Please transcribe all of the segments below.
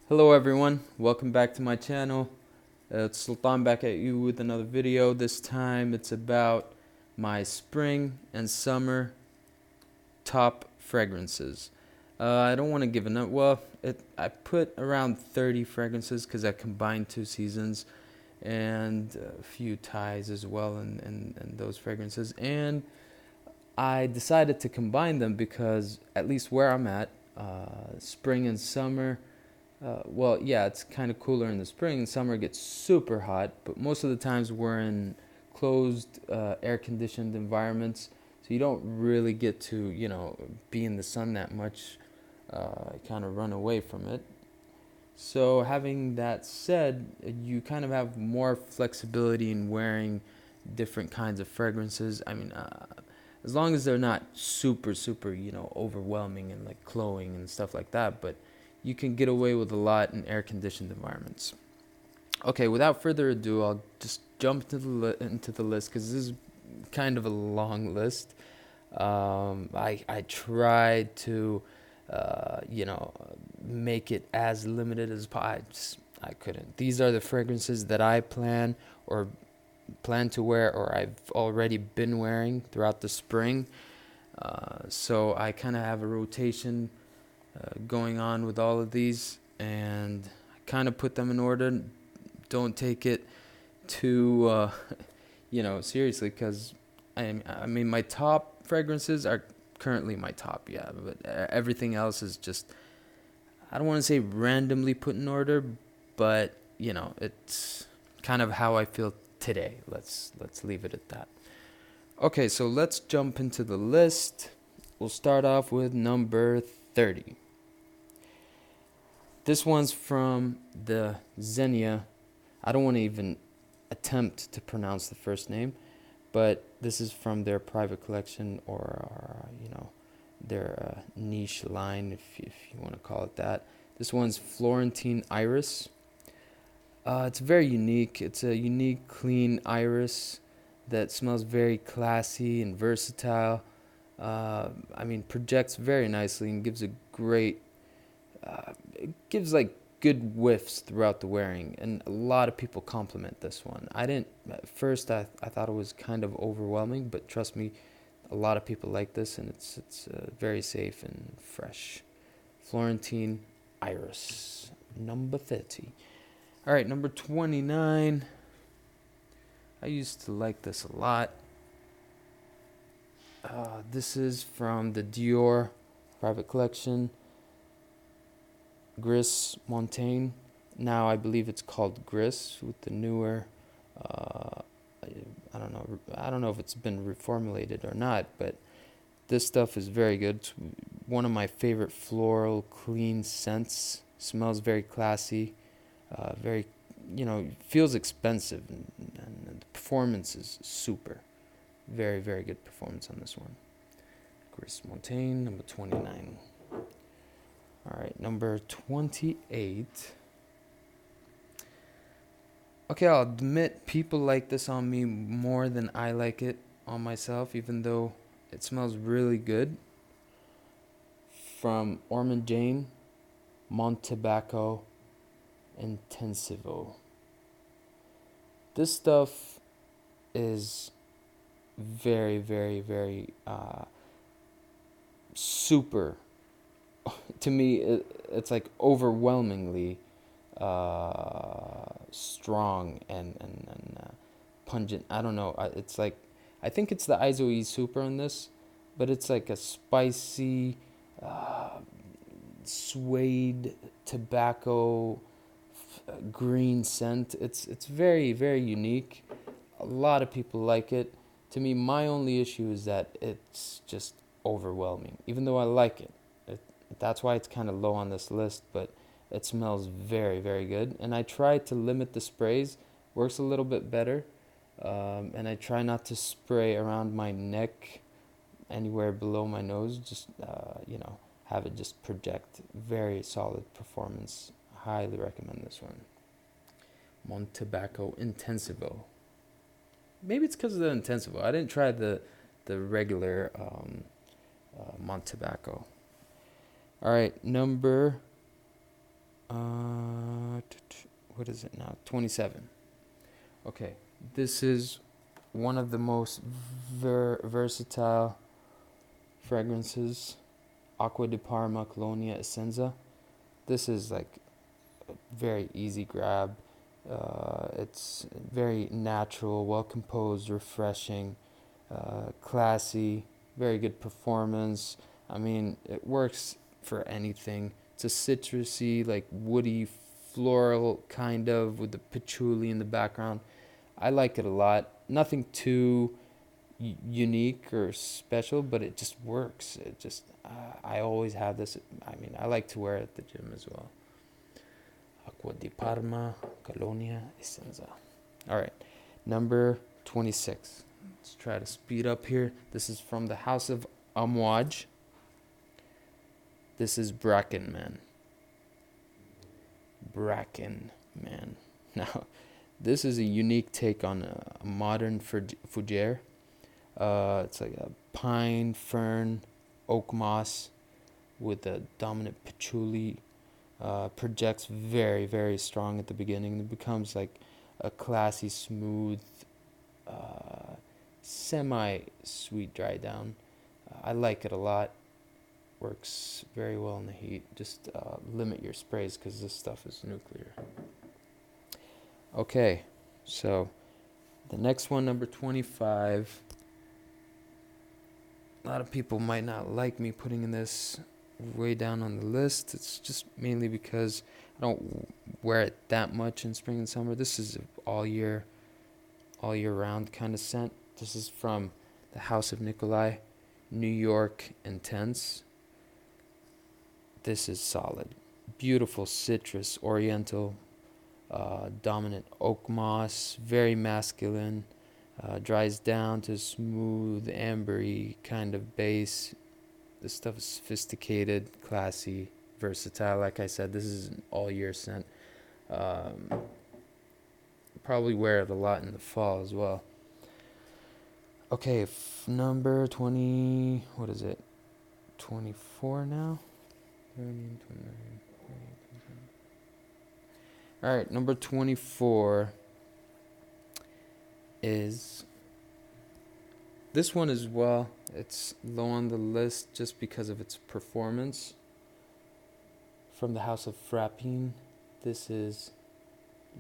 Hello everyone, welcome back to my channel. It's Sultan back at you with another video. This time it's about my spring and summer top fragrances. I don't want to give enough. Well, I put around 30 fragrances because I combined two seasons and a few ties as well in those fragrances. And I decided to combine them because at least where I'm at, spring and summer. Well, yeah, it's kind of cooler in the spring. Summer gets super hot, but most of the times we're in closed, air-conditioned environments, so you don't really get to, be in the sun that much. Kind of run away from it. So having that said, you kind of have more flexibility in wearing different kinds of fragrances. I mean, as long as they're not super, overwhelming and like cloying and stuff like that, but you can get away with a lot in air-conditioned environments. Okay, without further ado, I'll just jump into the list because this is kind of a long list. I tried to, make it as limited as possible. I couldn't. These are the fragrances that I plan to wear, or I've already been wearing throughout the spring. So I kind of have a rotation going on with all of these, and I kind of put them in order. Don't take it too, seriously, because I mean, my top fragrances are currently my top, yeah, but everything else is just, I don't want to say randomly put in order, but it's kind of how I feel today. Let's leave it at that. Okay, so let's jump into the list. We'll start off with number 30. This one's from the Xenia. I don't want to even attempt to pronounce the first name, but this is from their private collection, or their niche line, if you want to call it that. This one's Florentine Iris. It's very unique. It's a unique, clean iris that smells very classy and versatile. Projects very nicely and gives a great, it gives like good whiffs throughout the wearing, and a lot of people compliment this one. I didn't at first. I thought it was kind of overwhelming, but trust me, a lot of people like this, and it's very safe and fresh. Florentine Iris, number 30. All right, number 29. I used to like this a lot. This is from the Dior private collection. Gris Montaigne. Now I believe it's called Gris with the newer. I don't know. I don't know if it's been reformulated or not, but this stuff is very good. It's one of my favorite floral, clean scents. Smells very classy. Very, feels expensive, and the performance is super. Very, very good performance on this one. Gris Montaigne, number 29. All right, number 28. Okay, I'll admit people like this on me more than I like it on myself, even though it smells really good. From Ormond Jane, Montabaco Intensivo. This stuff is very, very, very super. To me, it's like overwhelmingly strong and pungent. I don't know. It's like, I think it's the Isoe Super in this, but it's like a spicy, suede tobacco green scent. It's very, very unique. A lot of people like it. To me, my only issue is that it's just overwhelming, even though I like it. That's why it's kind of low on this list, but it smells very, very good. And I try to limit the sprays. Works a little bit better. And I try not to spray around my neck, anywhere below my nose. Just, have it just project. Very solid performance. Highly recommend this one. Montabaco Intensivo. Maybe it's because of the Intensivo. I didn't try the regular Montabaco. All right, number what is it now? 27. Okay, this is one of the most versatile fragrances. Acqua di Parma Colonia Essenza. This is like a very easy grab. It's very natural, well composed, refreshing, classy, very good performance. I mean, it works for anything. It's a citrusy, like woody, floral kind of with the patchouli in the background. I like it a lot. Nothing too unique or special, but it just works. It just I always have this. I mean, I like to wear it at the gym as well. Acqua di Parma, Colonia, Essenza. All right, number 26. Let's try to speed up here. This is from the House of Amouage. This is Bracken, man. Bracken, man. Now, this is a unique take on a modern fougere. It's like a pine, fern, oak moss with a dominant patchouli. Projects very, very strong at the beginning. It becomes like a classy, smooth, semi-sweet dry down. I like it a lot. Works very well in the heat. Just limit your sprays because this stuff is nuclear. Okay, so the next one, number 25. A lot of people might not like me putting in this way down on the list. It's just mainly because I don't wear it that much in spring and summer. This is all year round kind of scent. This is from the House of Nikolai, New York Intense. This is solid. Beautiful citrus, oriental, dominant oak moss, very masculine. Dries down to smooth, ambery kind of base. This stuff is sophisticated, classy, versatile. Like I said, this is an all-year scent. Probably wear it a lot in the fall as well. Okay, number 20, what is it? 24 now? 30, 29, 30, 27. All right, number 24 is this one as well. It's low on the list just because of its performance. From the House of Frappin, this is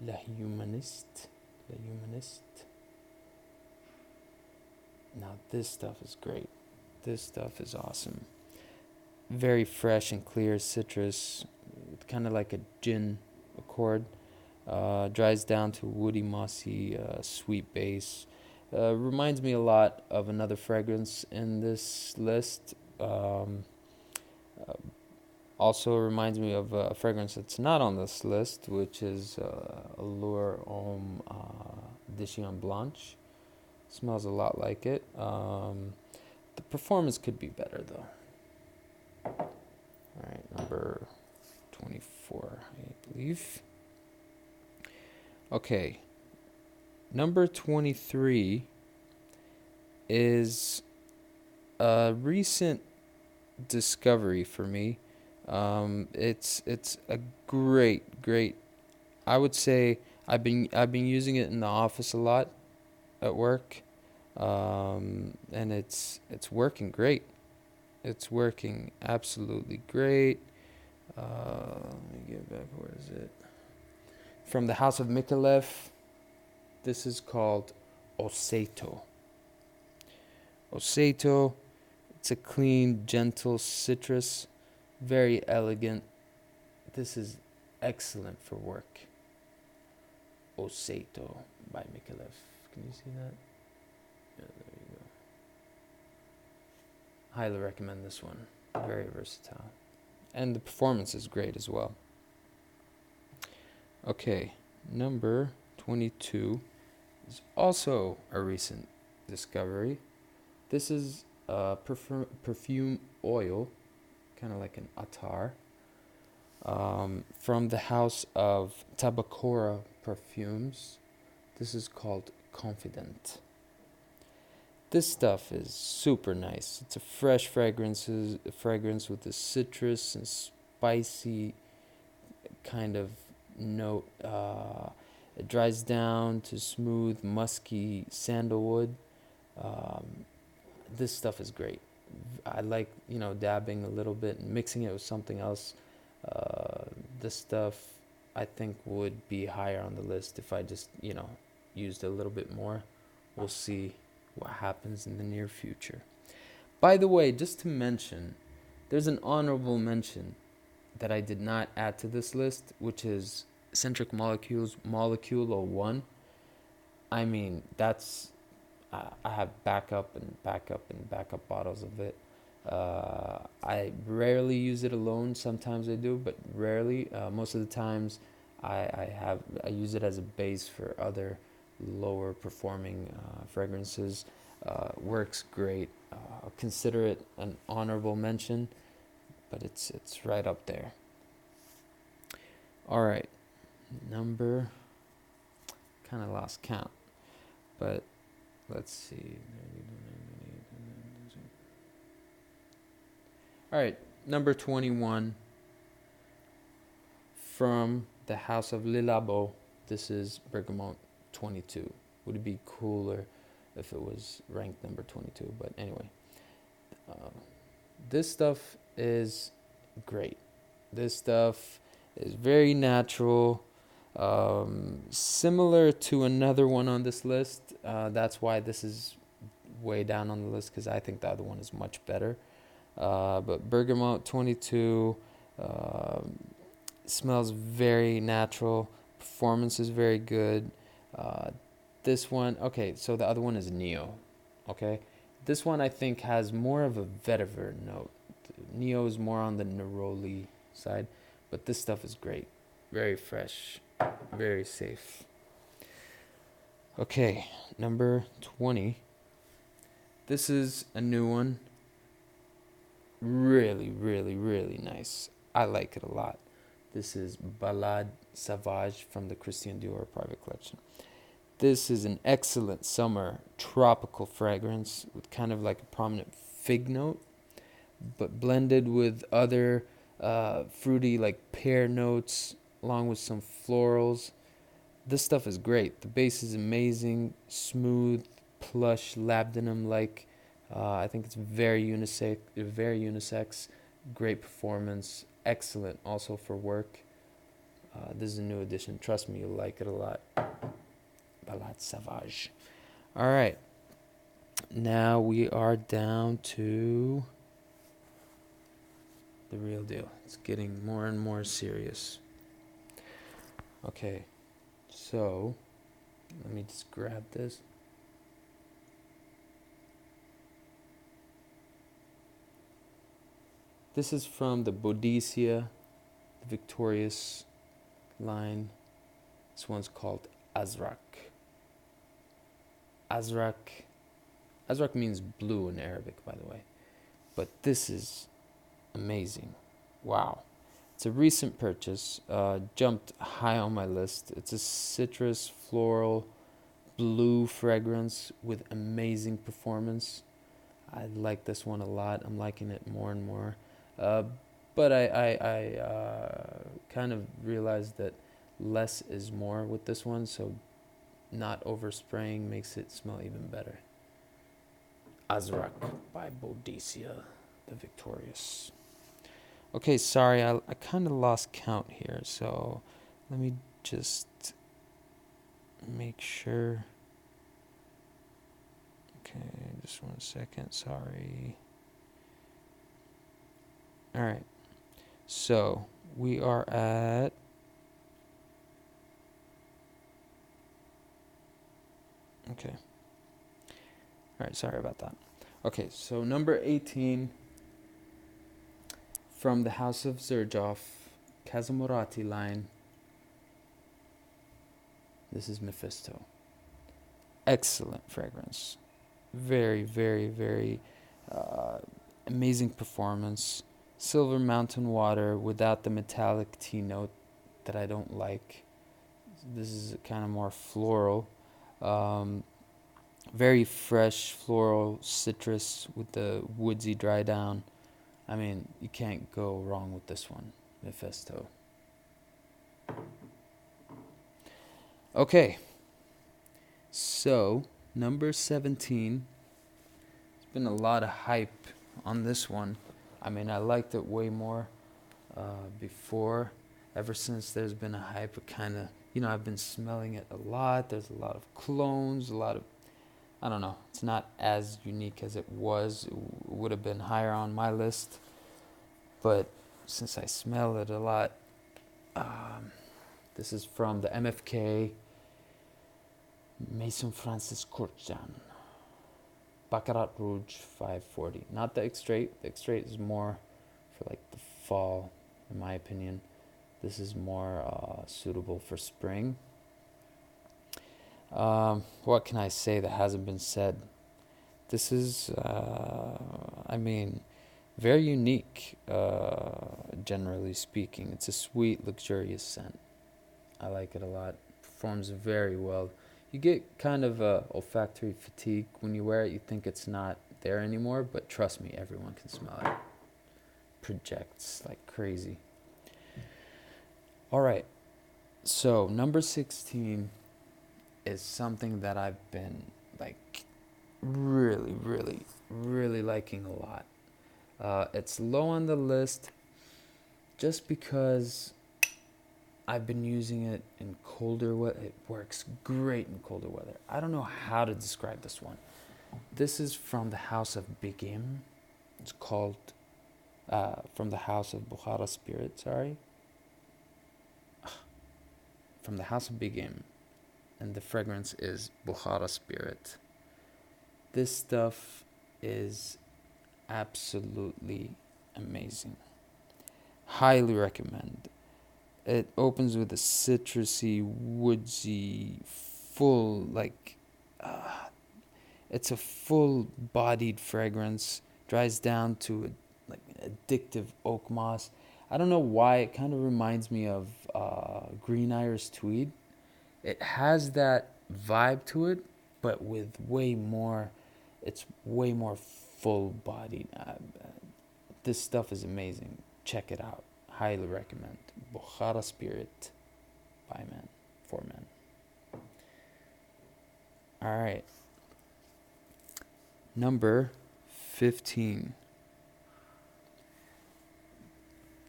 La Humaniste. La Humaniste. Now this stuff is great. This stuff is awesome. Very fresh and clear citrus, kind of like a gin accord. Dries down to woody, mossy, sweet base. Reminds me a lot of another fragrance in this list. Also reminds me of a fragrance that's not on this list, which is Allure Homme d'Echillon Blanche. Smells a lot like it. The performance could be better though. All right, number 24, I believe. Okay, number 23 is a recent discovery for me. It's a great. I would say I've been using it in the office a lot at work, and it's working great. It's working absolutely great. Let me get back. Where is it? From the House of Mikhail, this is called Osaito. Osaito, it's a clean, gentle citrus, very elegant. This is excellent for work. Osaito by Mikhail. Can you see that? Yeah, there you go. Highly recommend this one. Very versatile. And the performance is great as well. Okay, number 22 is also a recent discovery. This is a perfume oil, kind of like an attar, from the House of Tabacora Perfumes. This is called Confidant. This stuff is super nice. It's a fresh fragrance with the citrus and spicy kind of note. It dries down to smooth, musky sandalwood. Um, this stuff is great. I like, dabbing a little bit and mixing it with something else. This stuff I think would be higher on the list if I just, used a little bit more. We'll see what happens in the near future. By the way, just to mention, there's an honorable mention that I did not add to this list, which is Eccentric Molecules Molecule 01. I mean, I have backup and backup and backup bottles of it. I rarely use it alone. Sometimes I do, but rarely. Most of the times, I use it as a base for other lower performing fragrances. Works great. Consider it an honorable mention, but it's right up there. All right, number, kind of lost count, but let's see. All right, number 21 from the House of Le Labo. This is Bergamote 22. Would it be cooler if it was ranked number 22? But anyway, this stuff is great. This stuff is very natural. Similar to another one on this list. That's why this is way down on the list, because I think the other one is much better. But Bergamote 22 smells very natural. Performance is very good. This one, okay, so the other one is Neo. Okay, this one I think has more of a vetiver note. Neo is more on the neroli side, but this stuff is great. Very fresh, very safe. Okay, number 20. This is a new one. Really, really, really nice. I like it a lot. This is Balade Sauvage from the Christian Dior private collection. This is an excellent summer tropical fragrance with kind of like a prominent fig note, but blended with other fruity like pear notes along with some florals. This stuff is great. The base is amazing, smooth, plush, labdanum like. I think it's very unisex, great performance, excellent also for work. This is a new addition. Trust me, you'll like it a lot. Balade Sauvage. All right. Now we are down to the real deal. It's getting more and more serious. Okay. So, let me just grab this. This is from the Boudicca, the Victorious line. This one's called Azrak. Azrak means blue in Arabic, by the way. But this is amazing. Wow. It's a recent purchase. Jumped high on my list. It's a citrus, floral, blue fragrance with amazing performance. I like this one a lot. I'm liking it more and more. But I kind of realized that less is more with this one, so not overspraying makes it smell even better. Azrak by Boudicca, the Victorious. Okay, sorry, I kind of lost count here, so let me just make sure. Okay, just 1 second, sorry. All right, so we are at okay. All right, sorry about that. Okay, so number 18 from the House of Xerjoff, Kazamorati line. This is Mefisto. Excellent fragrance. Very, very, very amazing performance. Silver mountain water without the metallic tea note that I don't like. This is kind of more floral. Very fresh floral citrus with the woodsy dry down. I mean, you can't go wrong with this one, Mefisto. Okay, so number 17. There's been a lot of hype on this one. I mean, I liked it way more before. Ever since there's been a hype, it kind of, I've been smelling it a lot. There's a lot of colognes, a lot of, I don't know. It's not as unique as it was. It would have been higher on my list. But since I smell it a lot, this is from the MFK Maison Francis Kurkdjian Baccarat Rouge 540. Not the X-Straight. The X-Straight is more for like the fall, in my opinion. This is more suitable for spring. What can I say that hasn't been said? This is, very unique, generally speaking. It's a sweet, luxurious scent. I like it a lot. Performs very well. You get kind of olfactory fatigue when you wear it. You think it's not there anymore, but trust me, everyone can smell it. Projects like crazy. All right, so number 16 is something that I've been like really, really, really liking a lot. It's low on the list just because I've been using it in colder weather. It works great in colder weather. I don't know how to describe this one. This is from the house of Begim. It's called from the house of Bukhara spirit, from the house of Begim, and the fragrance is Bukhara spirit. This stuff is absolutely amazing. Highly recommend. It opens with a citrusy, woodsy, full, it's a full-bodied fragrance. Dries down to addictive oak moss. I don't know why, it kind of reminds me of green iris tweed. It has that vibe to it, but with it's way more full-bodied. This stuff is amazing. Check it out. Highly recommend. Bukhara Spirit by men, for men. All right. Number 15.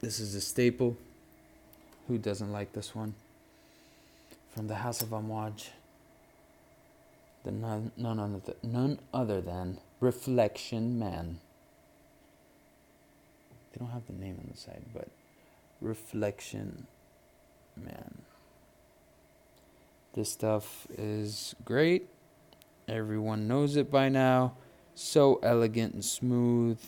This is a staple. Who doesn't like this one? From the house of Amouage. None other than Reflection Man. They don't have the name on the side, but Reflection Man. This stuff is great. Everyone knows it by now. So elegant and smooth.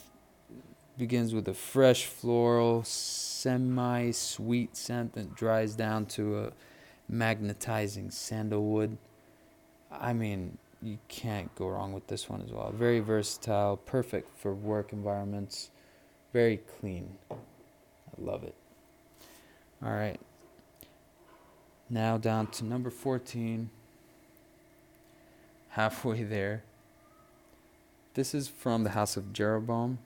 Begins with a fresh floral, semi-sweet scent that dries down to a magnetizing sandalwood. I mean, you can't go wrong with this one as well. Very versatile, perfect for work environments. Very clean. I love it. All right. Now down to number 14. Halfway there. This is from the house of Jeroboam.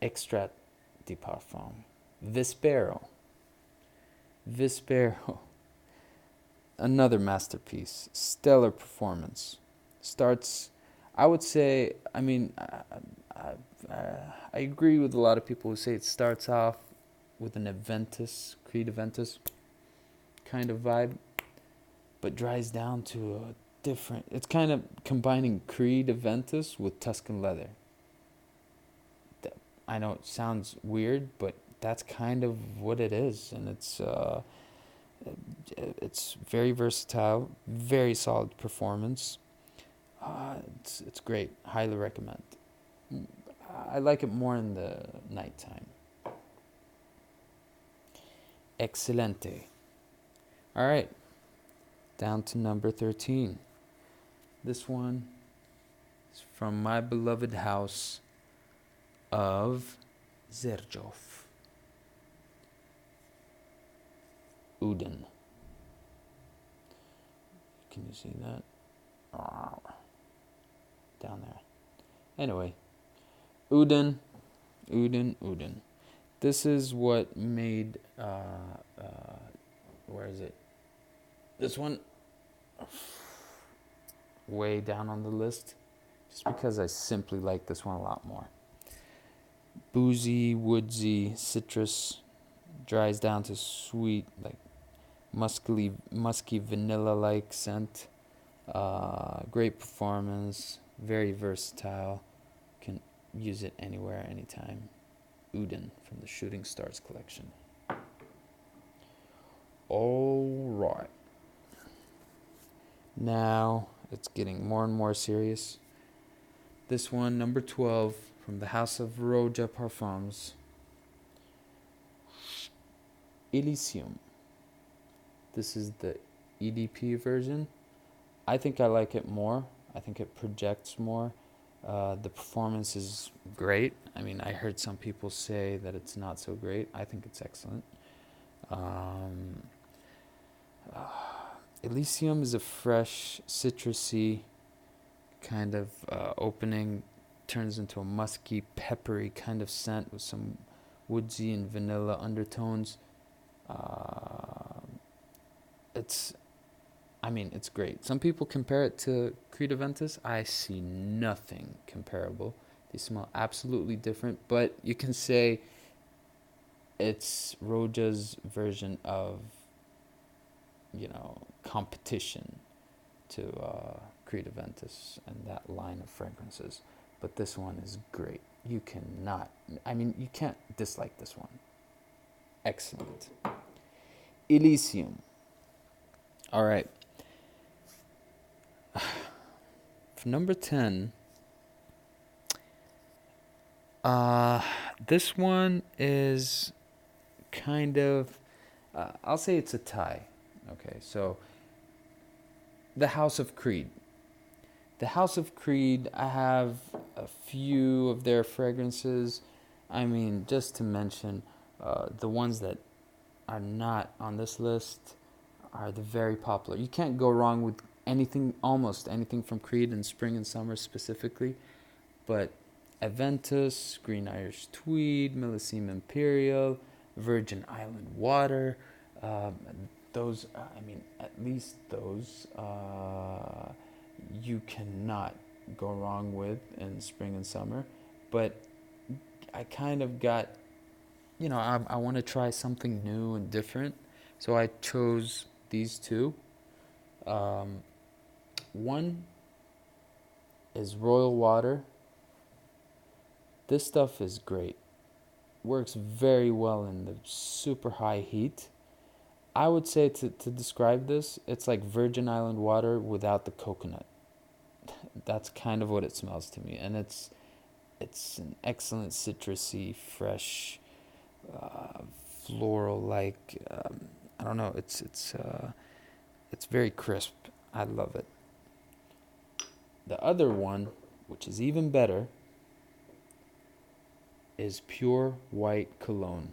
Extrait de Parfum. Vespero. Another masterpiece. Stellar performance. Starts, I would say, I agree with a lot of people who say it starts off with an Creed Aventus kind of vibe, but dries down to a different, it's kind of combining Creed Aventus with Tuscan leather. I know it sounds weird, but that's kind of what it is, and it's very versatile, very solid performance. It's great. Highly recommend. I like it more in the nighttime. Excelente. All right, down to number 13. This one is from my beloved house of Zerjov. Uden. Can you see that? Down there. Anyway, Uden. This is what made, where is it? This one, way down on the list, just because I simply like this one a lot more. Boozy, woodsy, citrus, dries down to sweet, like musky vanilla-like scent. Great performance, very versatile. Can use it anywhere, anytime. Uden from the Shooting Stars collection. All right. Now it's getting more and more serious. This one, number 12, from the House of Rouge Parfums. Elysium. This is the EDP version. I think I like it more. I think it projects more. The performance is great. I mean, I heard some people say that it's not so great. I think it's excellent. Elysium is a fresh, citrusy kind of opening, turns into a musky, peppery kind of scent with some woodsy and vanilla undertones. It's great. Some people compare it to Creed Aventus. I see nothing comparable. They smell absolutely different, but you can say it's Roja's version of, competition to Creed Aventus and that line of fragrances. But this one is great. You can't dislike this one. Excellent. Elysium. All right. For number 10, this one is kind of, I'll say it's a tie. Okay, so the House of Creed. The House of Creed, I have a few of their fragrances. Just to mention, the ones that are not on this list are the very popular. You can't go wrong with almost anything from Creed in spring and summer specifically. But Aventus, Green Irish Tweed, Millésime Imperial, Virgin Island Water, those, at least those, you cannot go wrong with in spring and summer. But I kind of got, I want to try something new and different. So I chose these two. One is Royal Water. This stuff is great. Works very well in the super high heat. I would say to describe this, it's like Virgin Island Water without the coconut. That's kind of what it smells to me. And it's an excellent citrusy, fresh, floral-like. I don't know. It's very crisp. I love it. The other one, which is even better, is Pure White Cologne.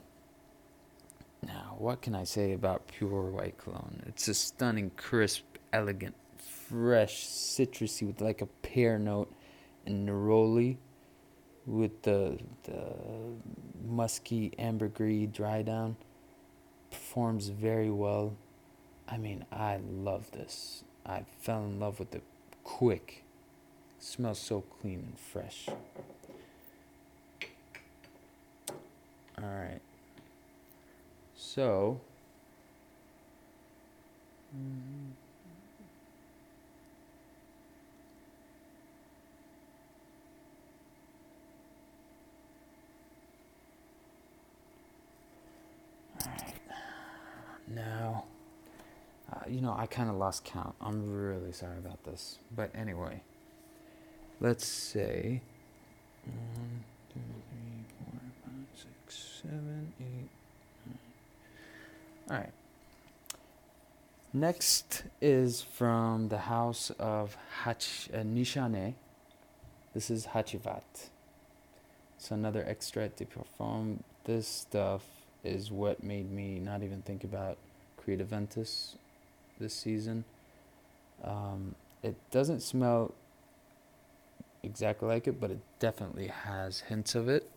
Now, what can I say about Pure White Cologne? It's a stunning, crisp, elegant, fresh, citrusy with like a pear note and neroli with the musky ambergris dry down. Performs very well. I love this. I fell in love with it quick. It smells so clean and fresh. All right. So, all right. Now, I kind of lost count. I'm really sorry about this. But anyway, let's say 1, 2, 3, 4, 5, 6, 7, 8, 9. All right. Next is from the house of Nishane. This is Hacivat. It's another extrait de parfum. This stuff is what made me not even think about Creed Aventus this season. It doesn't smell exactly like it, but it definitely has hints of it.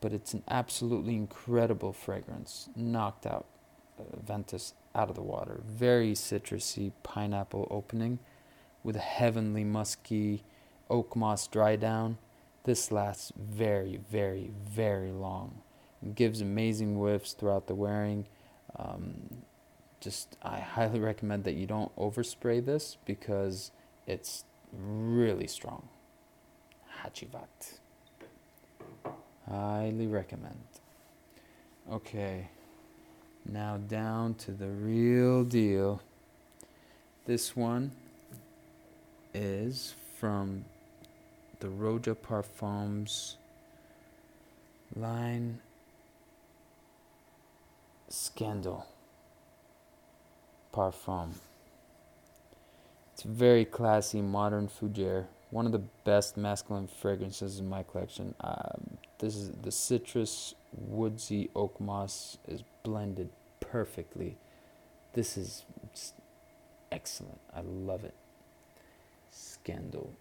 But it's an absolutely incredible fragrance. Knocked out. Ventus out of the water. Very citrusy pineapple opening with a heavenly musky oak moss dry down. This lasts very, very, very long. It gives amazing whiffs throughout the wearing. I highly recommend that you don't overspray this because it's really strong. Hacivat. Highly recommend. Okay, now down to the real deal. This one is from the Rouge Parfums line Scandal Parfum. It's very classy, modern fougere. One of the best masculine fragrances in my collection. This is the citrus, woodsy oak moss is blended perfectly. This is just excellent. I love it. Scandal.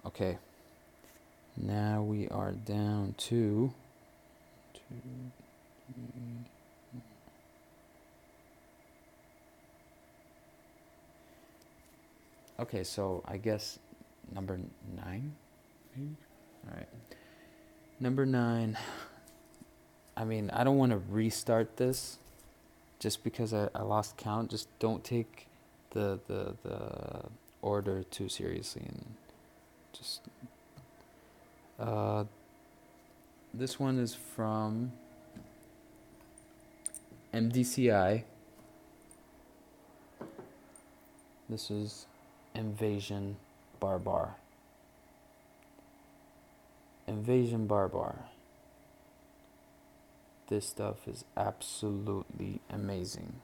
Okay. Now we are down to 2, 3. Okay, so I guess number 9, maybe? All right. Number 9. I mean, I don't want to restart this just because I lost count. Just don't take the order too seriously. And just... this one is from MDCI. This is Invasion Barbare. Invasion Barbare. This stuff is absolutely amazing.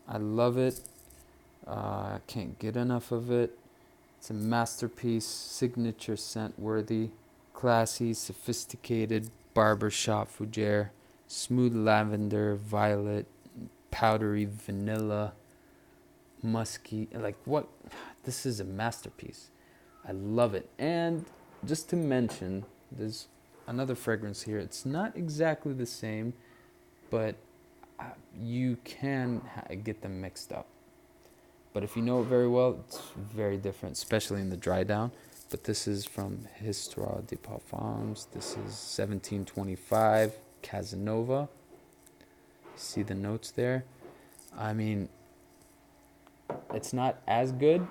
I love it. I can't get enough of it. It's a masterpiece, signature scent worthy, classy, sophisticated barbershop fougere, smooth lavender, violet, powdery vanilla, musky. Like what? This is a masterpiece. I love it. And just to mention, there's another fragrance here. It's not exactly the same, but you can get them mixed up. But if you know it very well, it's very different, especially in the dry down. But this is from Histoire des Parfums. This is 1725 Casanova. See the notes there? I mean, it's not as good,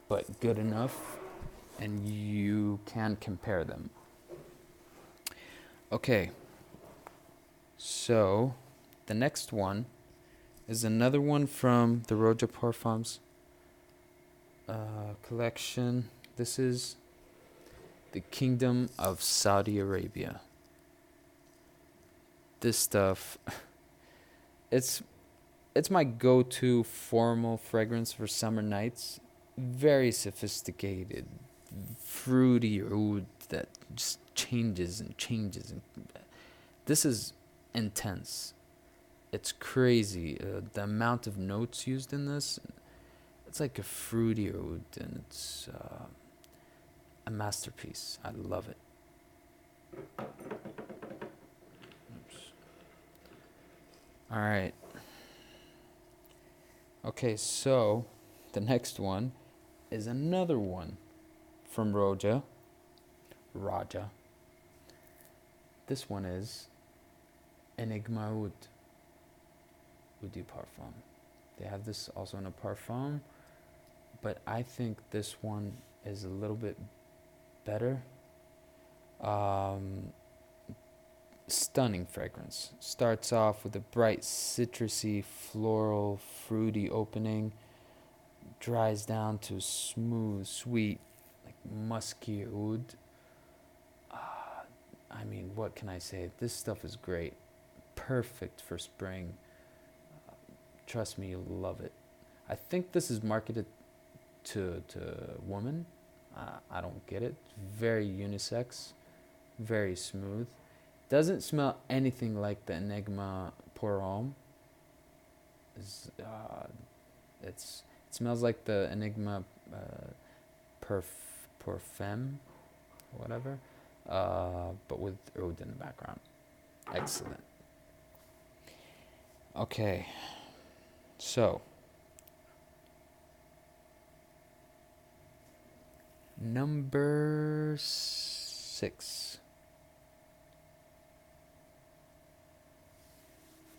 but good enough, and you can compare them. Okay, so the next one is another one from the Rouge Parfums collection. This is the Kingdom of Saudi Arabia. This stuff, it's my go-to formal fragrance for summer nights. Very sophisticated, fruity oud that just changes and changes. This is intense. It's crazy. The amount of notes used in this, it's like a fruity oud, and it's a masterpiece. I love it. Oops. All right. Okay, so the next one is another one from Raja. This one is Enigma Oud. Eau de Parfum. They have this also in a parfum, but I think this one is a little bit better. Stunning fragrance. Starts off with a bright citrusy, floral, fruity opening. Dries down to smooth, sweet, like musky oud. I mean, what can I say? This stuff is great. Perfect for spring. Trust me, you'll love it. I think this is marketed to women. I don't get it. Very unisex, very smooth. Doesn't smell anything like the Enigma Pour Homme. It smells like the Enigma Parfum, whatever, but with oud in the background. Excellent. Okay, so number 6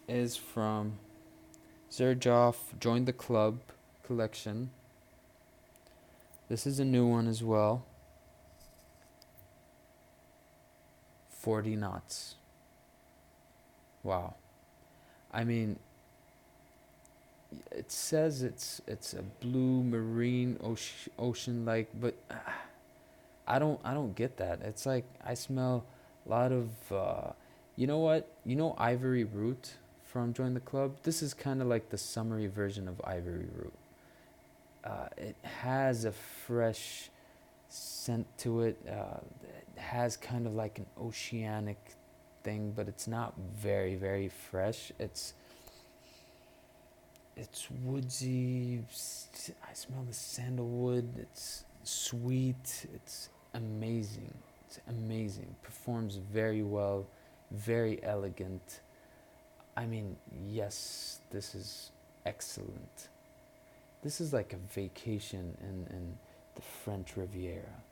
is from Zerjoff Join the Club collection. This is a new one as well. 40 knots. Wow. I mean, it says it's a blue marine ocean like, but I don't get that. It's like I smell a lot of you know what? You know Ivory Root from Join the Club? This is kind of like the summery version of Ivory Root. It has a fresh scent to it. It has kind of like an oceanic thing, but it's not very, very fresh. It's woodsy. I smell the sandalwood. It's sweet. It's amazing. It's amazing. Performs very well. Very elegant. I mean, yes, this is excellent. This is like a vacation in the French Riviera.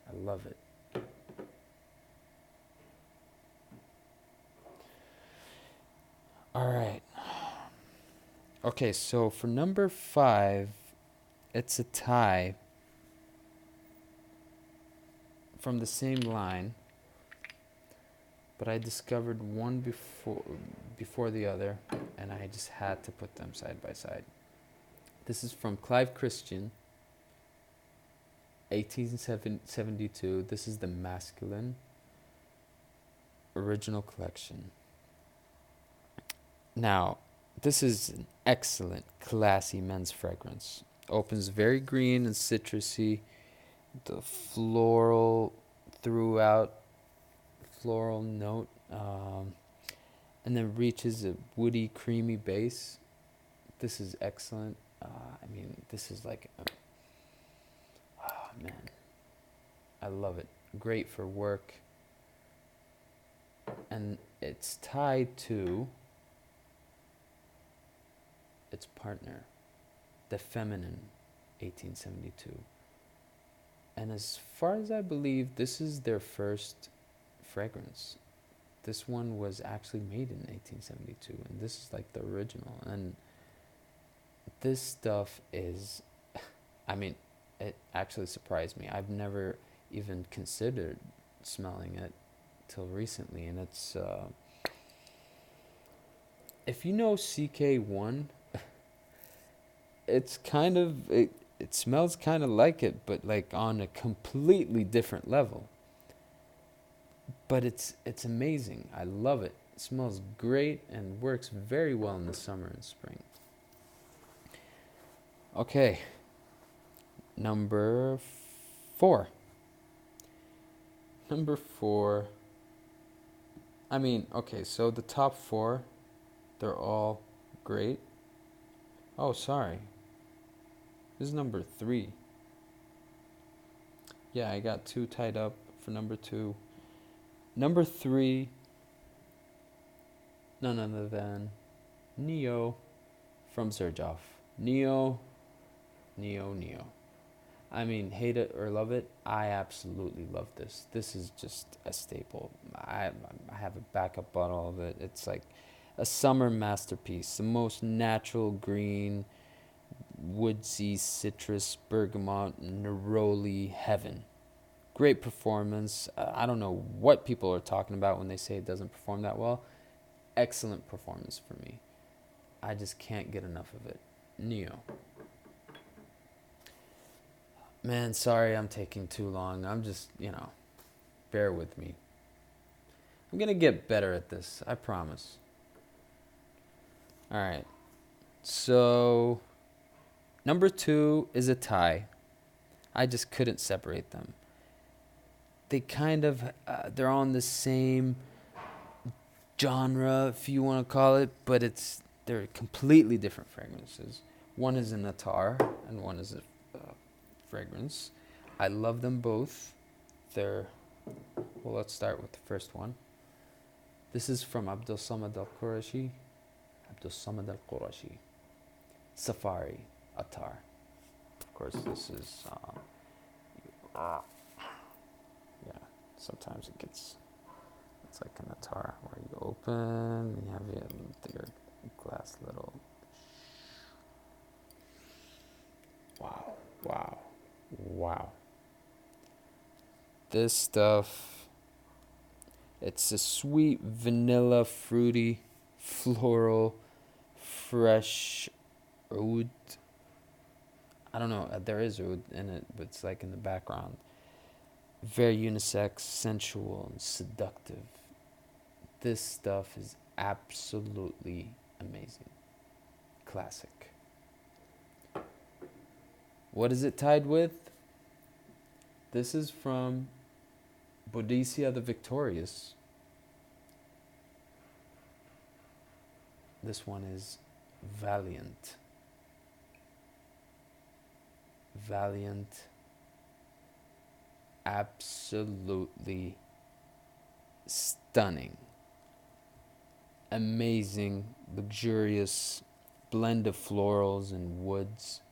I love it. All right. Okay, so for number 5, it's a tie from the same line, but I discovered one before the other, and I just had to put them side by side. This is from Clive Christian, 1872. This is the masculine original collection. Now, this is an excellent, classy men's fragrance. Opens very green and citrusy. The floral throughout, floral note, and then reaches a woody, creamy base. This is excellent. I mean, this is like, oh man, I love it. Great for work. And it's tied to its partner, the feminine, 1872. And as far as I believe, this is their first fragrance. This one was actually made in 1872, and this is like the original. And this stuff is, I mean, it actually surprised me. I've never even considered smelling it till recently, and it's, if you know CK1, it's kind of, it smells kind of like it, but like on a completely different level. But it's amazing. I love it. It smells great and works very well in the summer and spring. Okay, number 4. Number 4. I mean, okay, so the top 4, they're all great. Oh, sorry. This is number 3. Yeah, I got 2 tied up for number 2. Number 3, none other than Neo from Zerjoff. Neo. I mean, hate it or love it, I absolutely love this. This is just a staple. I have a backup bottle of it. It's like a summer masterpiece. The most natural green, woodsy, citrus, bergamot, neroli heaven. Great performance. I don't know what people are talking about when they say it doesn't perform that well. Excellent performance for me. I just can't get enough of it. Neo. Man, sorry I'm taking too long. I'm just, bear with me. I'm going to get better at this. I promise. All right. So, number 2 is a tie. I just couldn't separate them. They kind of, they're on the same genre, if you want to call it, but they're completely different fragrances. One is an attar, and one is a fragrance. I love them both. Let's start with the first one. This is from Abdel Samad al-Qurashi. Abdus Samad al-Qurashi Safari Attar. Of course, this is, yeah, sometimes it's like an attar where you open and you have your glass little. Wow, wow, wow. This stuff, it's a sweet, vanilla, fruity, floral, fresh oud. I don't know, there is oud in it, but it's like in the background. Very unisex, sensual, and seductive. This stuff is absolutely amazing. Classic. What is it tied with? This is from Boadicea the Victorious. This one is Valiant. Valiant. Absolutely stunning. Amazing, luxurious blend of florals and woods.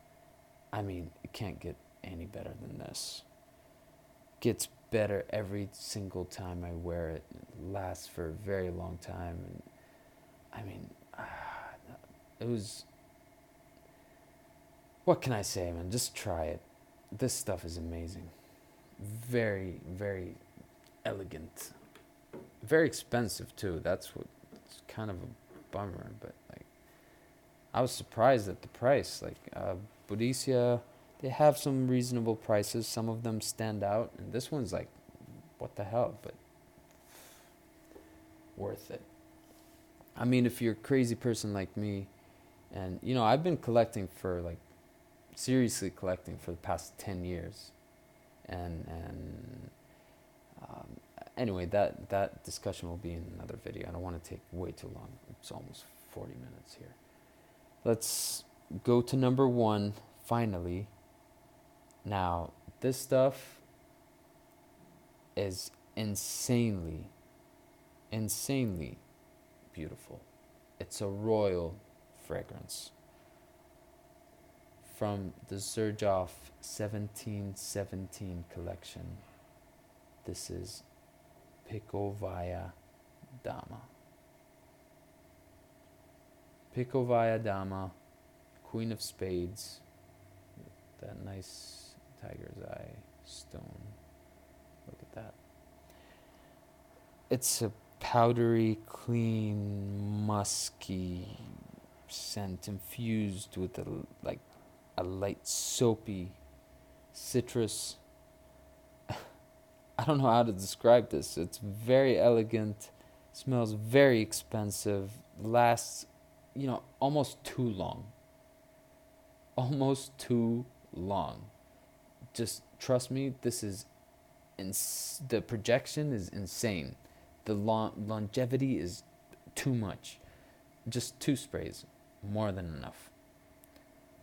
I mean, it can't get any better than this. Gets better every single time I wear it. It lasts for a very long time. And I mean, it was... What can I say, man? Just try it. This stuff is amazing. Very, very elegant. Very expensive, too. That's what... It's kind of a bummer, but, like... I was surprised at the price. Like, Boadicea... They have some reasonable prices. Some of them stand out. And this one's like, what the hell? But worth it. I mean, if you're a crazy person like me, and, you know, I've been collecting for, like, seriously collecting for the past 10 years. And anyway, that discussion will be in another video. I don't want to take way too long. It's almost 40 minutes here. Let's go to number 1, finally. Now, this stuff is insanely beautiful. It's a royal fragrance. From the Xerjoff 1717 collection, this is Pikovaya Dama. Pikovaya Dama, Queen of Spades, that nice tiger's eye stone. Look at that. It's a powdery, clean, musky scent infused with a light soapy citrus. I don't know how to describe this. It's very elegant, smells very expensive, lasts, you know, almost too long. Almost too long. Just trust me, this is the projection is insane. The longevity is too much. Just 2 sprays, more than enough.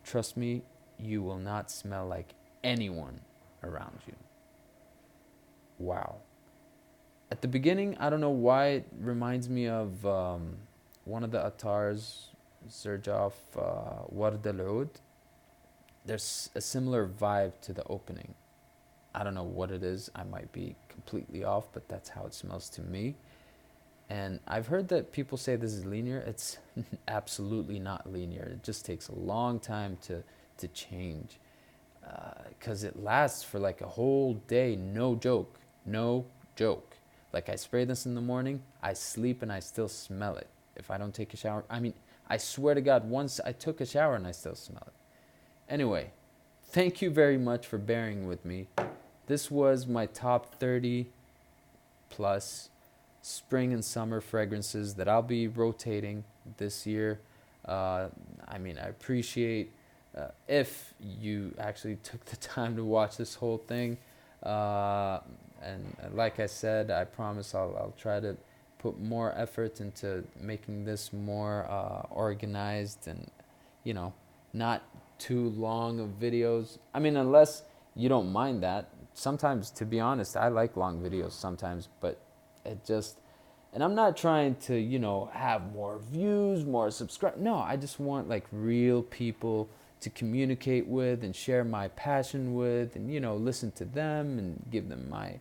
Trust me, you will not smell like anyone around you. Wow. At the beginning, I don't know why it reminds me of one of the attars, Xerjoff Ward al-Oud. There's a similar vibe to the opening. I don't know what it is. I might be completely off, but that's how it smells to me. And I've heard that people say this is linear. It's absolutely not linear. It just takes a long time to change. Because it lasts for like a whole day. No joke. No joke. Like, I spray this in the morning, I sleep and I still smell it. If I don't take a shower. I mean, I swear to God, once I took a shower and I still smell it. Anyway, thank you very much for bearing with me. This was my top 30 plus spring and summer fragrances that I'll be rotating this year. I mean, I appreciate if you actually took the time to watch this whole thing. And like I said, I promise I'll try to put more effort into making this more organized and, you know, not too long of videos. I mean, unless you don't mind that. Sometimes, to be honest, I like long videos sometimes, but it just, And I'm not trying to, have more views, more subscribe. No, I just want like real people to communicate with and share my passion with, and listen to them and give them my,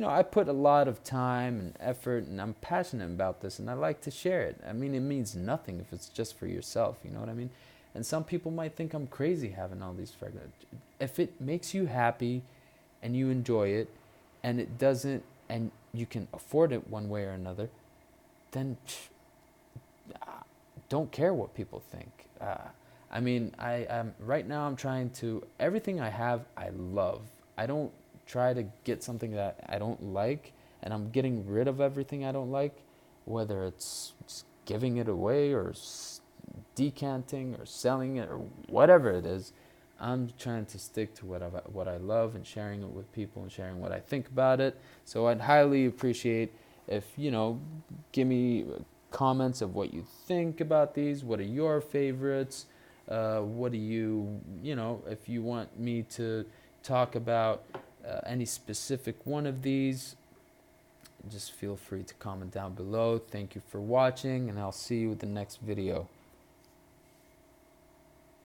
I put a lot of time and effort, and I'm passionate about this, and I like to share it. I mean, it means nothing if it's just for yourself, you know what I mean? And some people might think I'm crazy having all these fragrances. If it makes you happy and you enjoy it, and it doesn't, and you can afford it one way or another, then don't care what people think. I mean, right now I'm trying to, everything I have, I love. I don't try to get something that I don't like, and I'm getting rid of everything I don't like, whether it's just giving it away or decanting or selling it or whatever it is. I'm trying to stick to what I love and sharing it with people and sharing what I think about it. So I'd highly appreciate if, give me comments of what you think about these. What are your favorites? What do you, if you want me to talk about any specific one of these, just feel free to comment down below. Thank you for watching, and I'll see you with the next video.